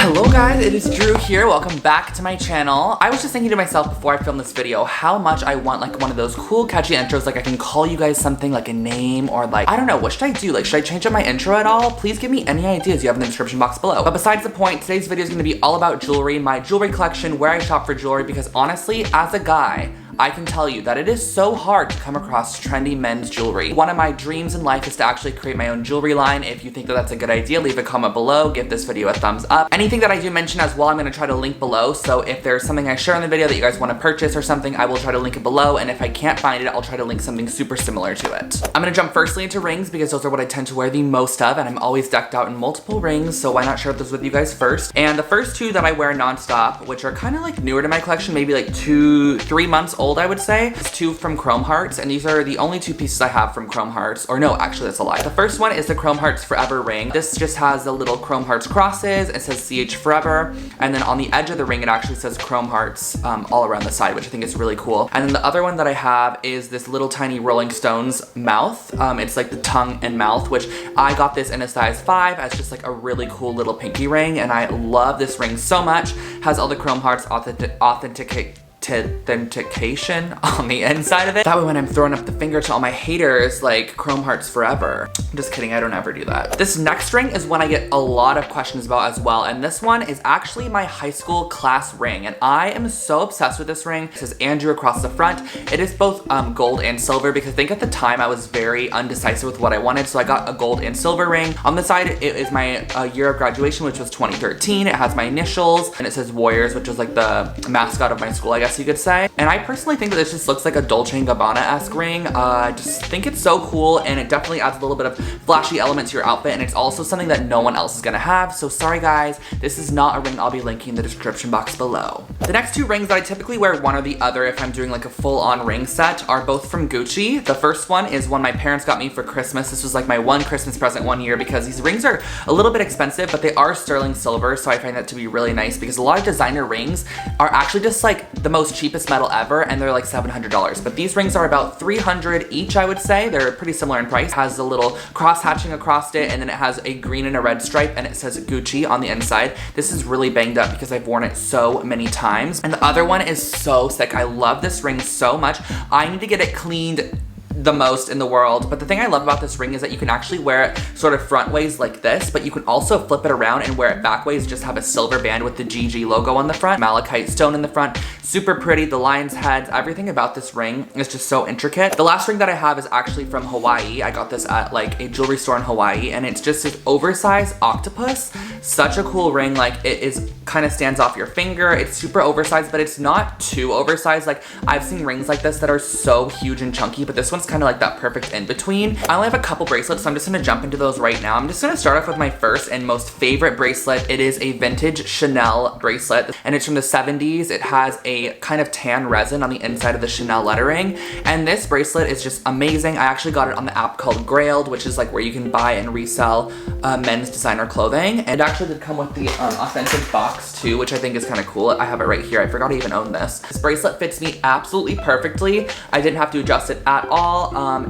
Hello guys, it is Drew here. Welcome back to my channel. I was just thinking to myself before I filmed this video how much I want like one of those cool catchy intros, like I can call you guys something like a name or like, I don't know, what should I do? Like, should I change up my intro at all? Please give me any ideas you have in the description box below. But besides the point, today's video is going to be all about jewelry, my jewelry collection, where I shop for jewelry, because honestly, as a guy, I can tell you that it is so hard to come across trendy men's jewelry. One of my dreams in life is to actually create my own jewelry line. If you think that that's a good idea, leave a comment below, give this video a thumbs up. Anything that I do mention as well, I'm gonna try to link below. So if there's something I share in the video that you guys wanna purchase or something, I will try to link it below. And if I can't find it, I'll try to link something super similar to it. I'm gonna jump firstly into rings because those are what I tend to wear the most of, and I'm always decked out in multiple rings, so why not share those with you guys first? And the first two that I wear nonstop, which are kind of like newer to my collection, maybe like 2-3 months old, I would say. Two from Chrome Hearts, and these are the only two pieces I have from Chrome Hearts, or no, actually that's a lie. The first one is the Chrome Hearts Forever ring. This just has the little Chrome Hearts crosses, it says CH Forever, and then on the edge of the ring it actually says Chrome Hearts all around the side, which I think is really cool. And then the other one that I have is this little tiny Rolling Stones mouth. It's like the tongue and mouth, which I got this in a size 5 as just like a really cool little pinky ring, and I love this ring so much. Has all the Chrome Hearts authentication on the inside of it. That way when I'm throwing up the finger to all my haters, like Chrome Hearts Forever. I'm just kidding, I don't ever do that. This next ring is one I get a lot of questions about as well, and this one is actually my high school class ring, and I am so obsessed with this ring. It says Andrew across the front. It is both gold and silver, because I think at the time I was very undecisive with what I wanted, so I got a gold and silver ring. On the side, it is my year of graduation, which was 2013. It has my initials, and it says Warriors, which is like the mascot of my school, I guess you could say. And I personally think that this just looks like a Dolce & Gabbana-esque ring. I just think it's so cool, and it definitely adds a little bit of flashy element to your outfit, and it's also something that no one else is gonna have. So sorry guys, this is not a ring I'll be linking in the description box below. The next two rings that I typically wear one or the other if I'm doing like a full-on ring set are both from Gucci. The first one is one my parents got me for Christmas. This was like my one Christmas present one year, because these rings are a little bit expensive, but they are sterling silver, so I find that to be really nice, because a lot of designer rings are actually just like the most cheapest metal ever, and they're like $700, but these rings are about $300 each, I would say. They're pretty similar in price. It has a little cross hatching across it, and then it has a green and a red stripe, and it says Gucci on the inside. This is really banged up because I've worn it so many times. And the other one is so sick. I love this ring so much. I need to get it cleaned the most in the world. But the thing I love about this ring is that you can actually wear it sort of front ways like this, but you can also flip it around and wear it back ways, just have a silver band with the GG logo on the front, malachite stone in the front. Super pretty, the lion's heads, everything about this ring is just so intricate. The last ring that I have is actually from Hawaii. I got this at like a jewelry store in Hawaii, and it's just this oversized octopus. Such a cool ring. Like, it is kind of stands off your finger. It's super oversized, but it's not too oversized. Like, I've seen rings like this that are so huge and chunky, but this one's kind of like that perfect in between. I only have a couple bracelets, so I'm just gonna jump into those right now. I'm just gonna start off with my first and most favorite bracelet. It is a vintage Chanel bracelet, and it's from the 70s. It has a kind of tan resin on the inside of the Chanel lettering, and this bracelet is just amazing. I actually got it on the app called Grailed, which is like where you can buy and resell men's designer clothing. And it actually did come with the authentic box too, which I think is kind of cool. I have it right here. I forgot I even own this. This bracelet fits me absolutely perfectly. I didn't have to adjust it at all.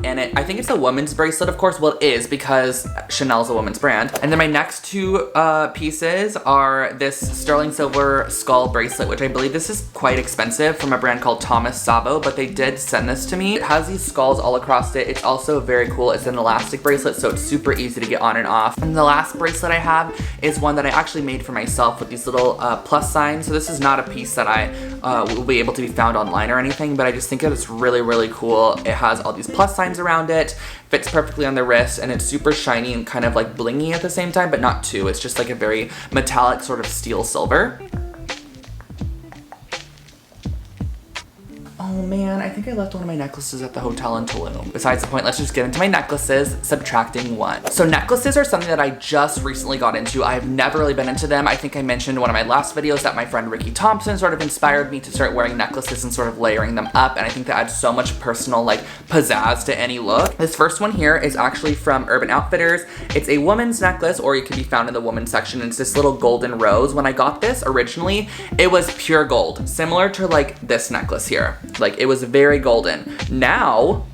And I think it's a woman's bracelet, of course. Well, it is, because Chanel's a woman's brand. And then my next two pieces are this sterling silver skull bracelet, which I believe this is quite expensive, from a brand called Thomas Sabo, but they did send this to me. It has these skulls all across it. It's also very cool. It's an elastic bracelet, so it's super easy to get on and off. And the last bracelet I have is one that I actually made for myself with these little plus signs. So this is not a piece that I will be able to be found online or anything, but I just think that it's really, really cool. It has all these plus signs around it, fits perfectly on the wrist, and it's super shiny and kind of like blingy at the same time, but not too. It's just like a very metallic sort of steel silver. Oh man, I think I left one of my necklaces at the hotel in Tulum. Besides the point, let's just get into my necklaces, subtracting one. So necklaces are something that I just recently got into. I've never really been into them. I think I mentioned in one of my last videos that my friend Ricky Thompson sort of inspired me to start wearing necklaces and sort of layering them up, and I think that adds so much personal like pizzazz to any look. This first one here is actually from Urban Outfitters. It's a woman's necklace, or it can be found in the women's section. It's this little golden rose. When I got this originally, it was pure gold, similar to like this necklace here. Like, it was very golden. Now,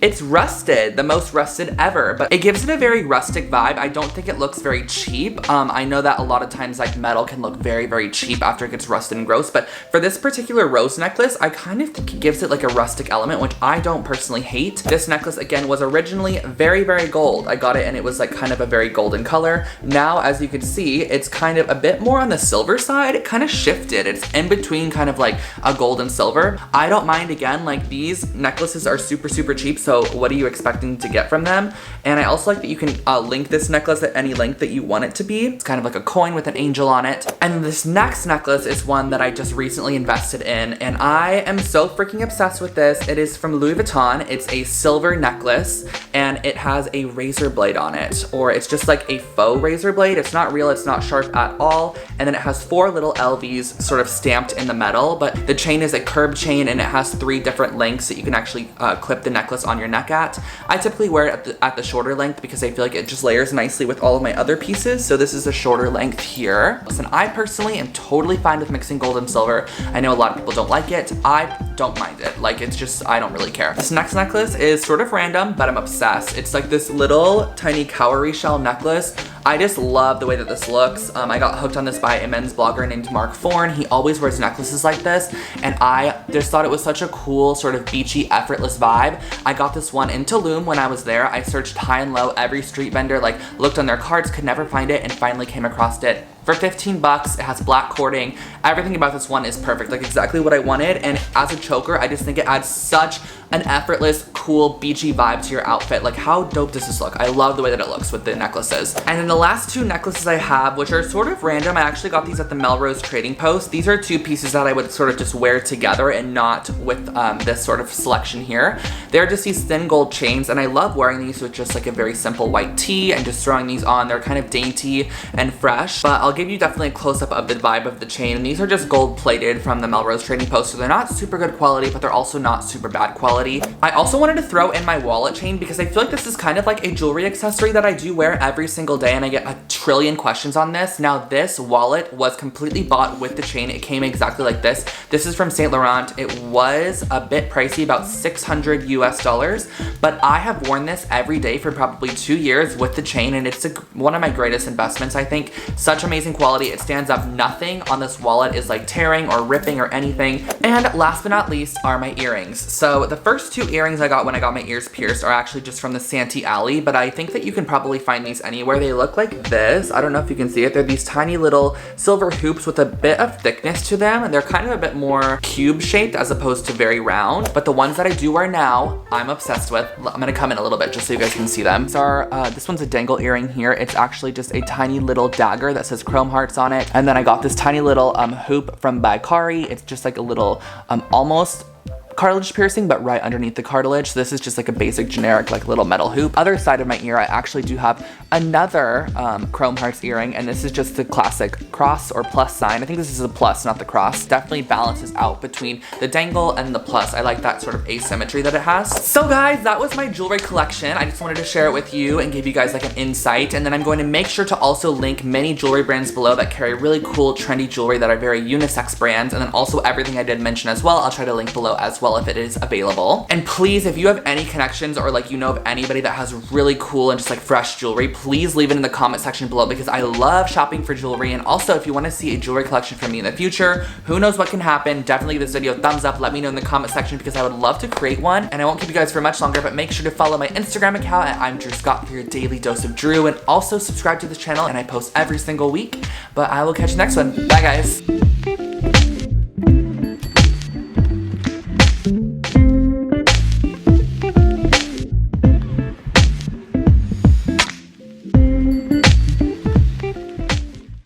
It's rusted, the most rusted ever, but it gives it a very rustic vibe. I don't think it looks very cheap. I know that a lot of times like metal can look very, very cheap after it gets rusted and gross, but for this particular rose necklace, I kind of think it gives it like a rustic element, which I don't personally hate. This necklace, again, was originally very, very gold. I got it and it was like kind of a very golden color. Now, as you can see, it's kind of a bit more on the silver side. It kind of shifted. It's in between kind of like a gold and silver. I don't mind, again, like these necklaces are super, super cheap, so what are you expecting to get from them? And I also like that you can link this necklace at any length that you want it to be. It's kind of like a coin with an angel on it. And this next necklace is one that I just recently invested in, and I am so freaking obsessed with this. It is from Louis Vuitton. It's a silver necklace, and it has a razor blade on it, or it's just like a faux razor blade. It's not real, it's not sharp at all. And then it has 4 little LVs sort of stamped in the metal, but the chain is a curved chain and it has 3 different lengths that you can actually clip the necklace on your neck at. I typically wear it at the shorter length because I feel like it just layers nicely with all of my other pieces, so this is a shorter length here. Listen, I personally am totally fine with mixing gold and silver. I know a lot of people don't like it. I don't mind it. Like, it's just, I don't really care. This next necklace is sort of random, but I'm obsessed. It's like this little tiny cowrie shell necklace. I just love the way that this looks. I got hooked on this by a men's blogger named Mark Forn. He always wears necklaces like this, and I just thought it was such a cool sort of beachy, effortless vibe. I got this one in Tulum when I was there. I searched high and low, every street vendor, like looked on their carts, could never find it, and finally came across it for 15 bucks. It has black cording. Everything about this one is perfect, like exactly what I wanted. And as a choker, I just think it adds such an effortless, cool, beachy vibe to your outfit. Like, how dope does this look? I love the way that it looks with the necklaces. And then the last 2 necklaces I have, which are sort of random, I actually got these at the Melrose Trading Post. These are 2 pieces that I would sort of just wear together and not with this sort of selection here. They're just these thin gold chains, and I love wearing these with just like a very simple white tee and just throwing these on. They're kind of dainty and fresh, but I'll give you definitely a close-up of the vibe of the chain. And these are just gold plated from the Melrose Trading Post, so they're not super good quality, but they're also not super bad quality. I also wanted to throw in my wallet chain because I feel like this is kind of like a jewelry accessory that I do wear every single day, and I get a trillion questions on this. Now, this wallet was completely bought with the chain. It came exactly like this. This is from Saint Laurent. It was a bit pricey, about $600 US, but I have worn this every day for probably 2 years with the chain, and it's one of my greatest investments, I think. Such amazing quality. It stands up. Nothing on this wallet is like tearing or ripping or anything. And last but not least are my earrings. So the first 2 earrings I got when I got my ears pierced are actually just from the Santee Alley, but I think that you can probably find these anywhere. They look like this. I don't know if you can see it. They're these tiny little silver hoops with a bit of thickness to them. They're kind of a bit more cube shaped as opposed to very round, but the ones that I do wear now, I'm obsessed with. I'm gonna come in a little bit just so you guys can see them. This one's a dangle earring here. It's actually just a tiny little dagger that says chrome hearts on it. And then I got this tiny little hoop from Bakari. It's just like a little almost cartilage piercing, but right underneath the cartilage. So this is just like a basic generic like little metal hoop. Other side of my ear, I actually do have another chrome hearts earring, and this is just the classic cross or plus sign. I think this is a plus, not the cross. Definitely balances out between the dangle and the plus. I like that sort of asymmetry that it has. So guys, that was my jewelry collection. I just wanted to share it with you and give you guys like an insight. And then I'm going to make sure to also link many jewelry brands below that carry really cool, trendy jewelry that are very unisex brands. And then also everything I did mention as well, I'll try to link below as well if it is available. And please, if you have any connections or like you know of anybody that has really cool and just like fresh jewelry, please leave it in the comment section below because I love shopping for jewelry. And also, if you want to see a jewelry collection from me in the future, who knows what can happen, definitely give this video a thumbs up. Let me know in the comment section because I would love to create one. And I won't keep you guys for much longer, but make sure to follow my Instagram account at Imdrewscott for your daily dose of Drew, and also subscribe to this channel, and I post every single week. But I will catch you next one. Bye guys.